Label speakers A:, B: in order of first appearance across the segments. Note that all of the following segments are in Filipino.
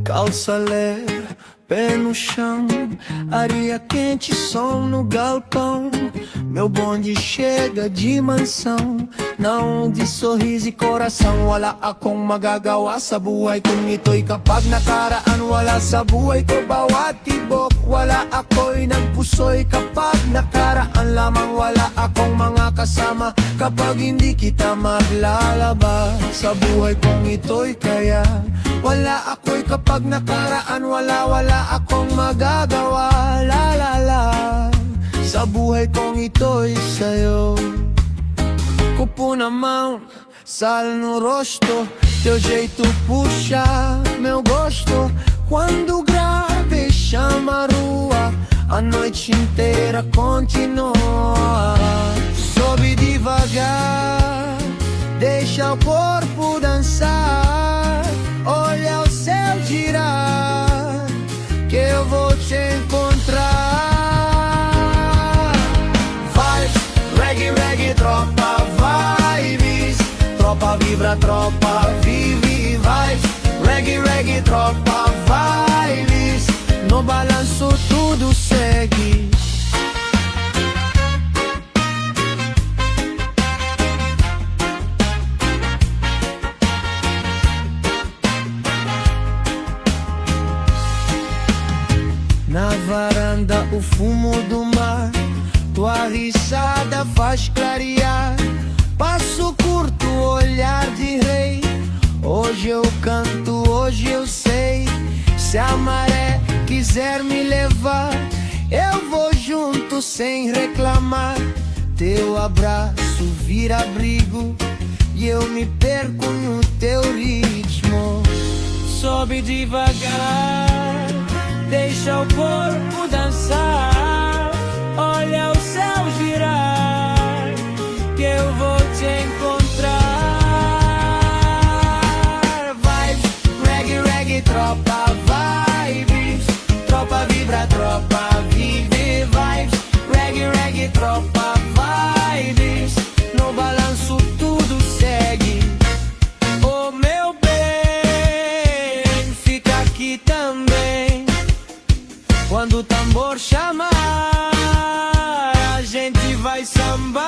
A: calça leve, pé no chão, areia quente, sol no galpão. Meu bonde chega de mansão, não de sorriso e coração. Wala akong magagawa sa buhay kung ito'y kapag nakaraan. Wala sa buhay ko bawat tibok, wala ako'y nagpusoy kapag nakaraan lamang. Wala akong mga kasama kapag hindi kita maglalaba. Sa buhay kong ito'y kaya wala ako'y kapag nakaraan. Wala akong magagawa, la la la. Sa buhay kong ito'y sa'yo. Cupo na mão, sal no rosto, teu jeito puxa meu gosto. Quando grave chama a rua, a noite inteira continua. Sobe devagar, deixa o corpo dançar. Olha o céu girar, que eu vou te encontrar. Reggae, tropa, vibes. Tropa vibra, tropa vive, vibes. Reggae, tropa, vibes. No balanço tudo segue. Na varanda o fumo do mar, tua risada faz clarear. Passo curto, olhar de rei. Hoje eu canto, hoje eu sei. Se a maré quiser me levar, eu vou junto sem reclamar. Teu abraço vira abrigo e eu me perco no teu ritmo. Sobe devagar, deixa o corpo dançar. Olha o céu girar, que eu vou te encontrar. Vibes, reggae, tropa, vibes. Tropa vibra, tropa vive, vibes. Reggae, tropa, vibes. No balanço tudo segue. Oh meu bem, fica aqui também. Quando o tambor chamar, a gente vai sambar.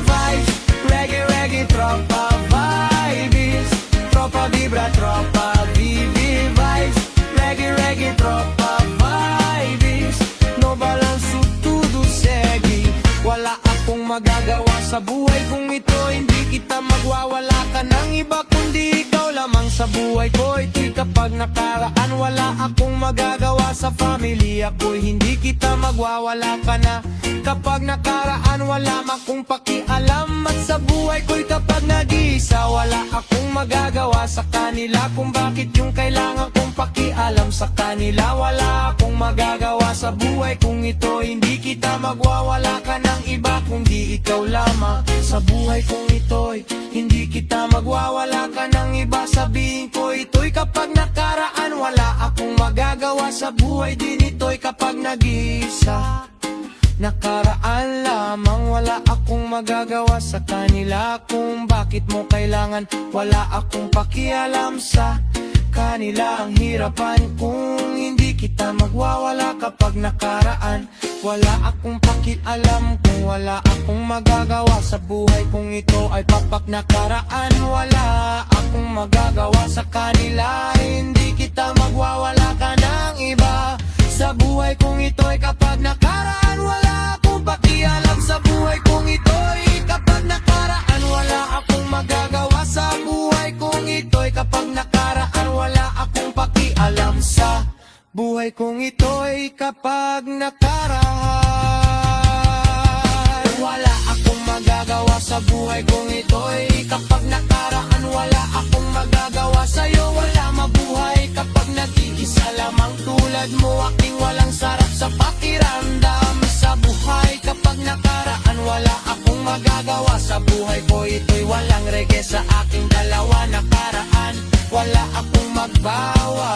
A: Vibes, reggae, tropa, vibes. Tropa vibra, tropa vive, vibes. Reggae, tropa, vibes. No balanço tudo segue. Wala akong magagawa sa buhay kung ito. Hindi kita magwawala ka ng iba kundi ikaw lamang sa buhay ko. Ito'y kapag nakaraan. Wala akong magagawa sa pamilya ko. Hindi kita magwawala ka na kapag nakaraan. Wala akong pakialam. At sa buhay ko'y kapag nag-iisa, wala akong magagawa sa kanila kung bakit yung kailangan kong pakialam sa kanila. Wala akong magagawa sa buhay kung ito. Hindi kita magwawala ka ng iba kundi ikaw lamang sa buhay kong ito'y. Hindi kita magwawala ka ng iba. Sabihin ko ito'y kapag nakaraan. Wala akong magagawa sa buhay din ito'y kapag nag-iisa. Nakaraan lamang, wala akong magagawa sa kanila kung bakit mo kailangan. Wala akong pakialam sa kanila. Ang hirapan kung hindi kita magwawala kapag nakaraan. Wala akong pakialam kung wala akong magagawa sa buhay kung ito ay papak nakaraan. Wala akong magagawa sa kanila. Hindi kita magwawala ka ng iba. Sa buhay kong ito'y kapag nakaraan. Wala akong pakialam sa buhay kong ito'y kapag nakaraan. Wala akong magagawa sa buhay kong ito'y kapag nakaraan. Wala akong pakialam sa buhay kong ito'y kapag nakaraan. Wala akong magagawa sa buhay kong ito'y kapag nakaraan. Wala akong magagawa sa'yo. Wala mabuhay kapag nag-iisa lamang tulad mo. Aking walang sarap sa pakiramdam sa buhay kapag nakaraan. Wala akong magagawa sa buhay ko ito'y walang reggae sa aking dalawa nakaraan. Wala akong magbawa.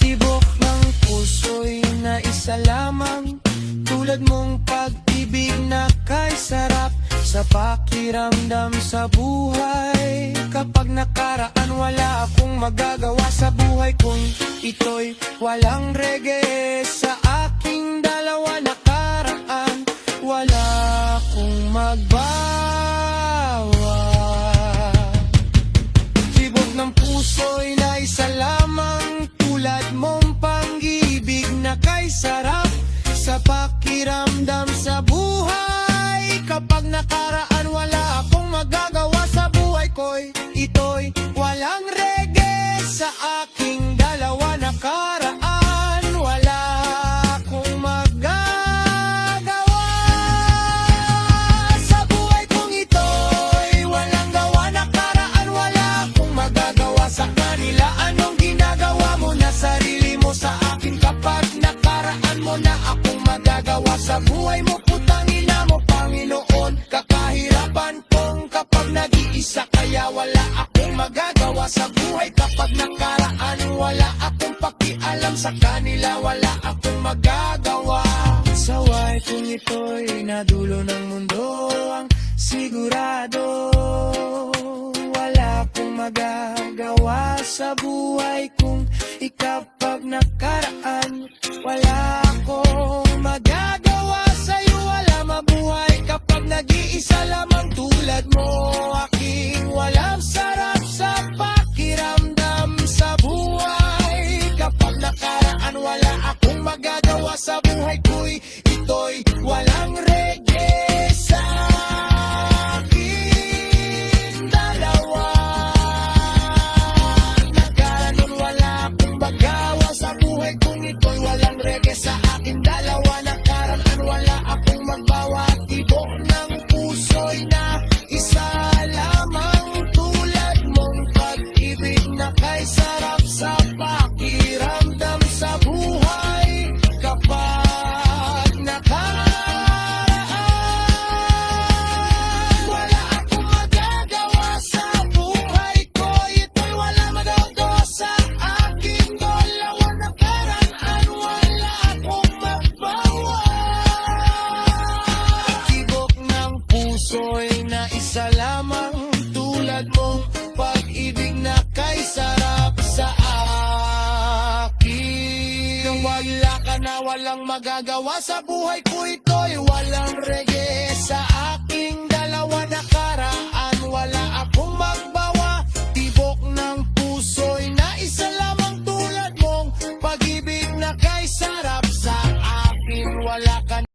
A: Tibok ng puso'y na isa lamang, tulad mong pag-ibig na kay sarap sa pakiramdam sa buhay. Kapag nakaraan wala akong magagawa sa buhay kong ito'y walang reggae. Sa aking dalawa nakaraan wala akong magbawa. Tibok ng puso'y na isa lamang, tulad mong pang-ibig na kay sarap sa pakiramdam sa buhay. Kapag nakaraan wala akong magagawa sa buhay ko'y ito'y walang reggae. Sa aking dalawa nakaraan wala akong magagawa. Sa buhay kong ito'y walang gawa. Nakaraan wala akong magagawa sa kanila. Anong ginagawa mo na sarili mo sa akin? Kapag nakaraan mo na akong magagawa sa buhay mo, putang ina mo Panginoon. Kakahirapan kong kapag nag-iisa, kaya wala akong magagawa sa buhay. Kapag nakaraan wala akong pakialam sa kanila, wala akong magagawa. Sa buhay kong ito'y nadulo ng mundo ang sigurado. Wala akong magagawa sa buhay kung ikapag nakaraan wala akong magagawa sa'yo. Wala mabuhay kapag nag-iisa lamang tulad mo. Aking walang sarap sa pakiramdam sa buhay. Kapag nakaraan wala akong magagawa sa buhay ko'y ito'y walang reggae. Sa aking dalawa nakaraan wala akong magawa sa buhay kung ito'y walang reggae. Sa aking dalawa nakaraan wala akong magbawa. Tibok ng puso'y na isa lamang, tulad mong pag-ibig na kay sarap sa pakiramdam sa buhay. Kapag nakaraan wala akong magagawa sa buhay ko, ito'y wala magagawa sa aking dalawa nakaraan wala akong magbawa. Tibok ng puso'y na isa lamang, tulad mong pag-ibig na kay sarap sa akin. Nang wala ka na walang magagawa sa buhay ko, ito'y walang reggae.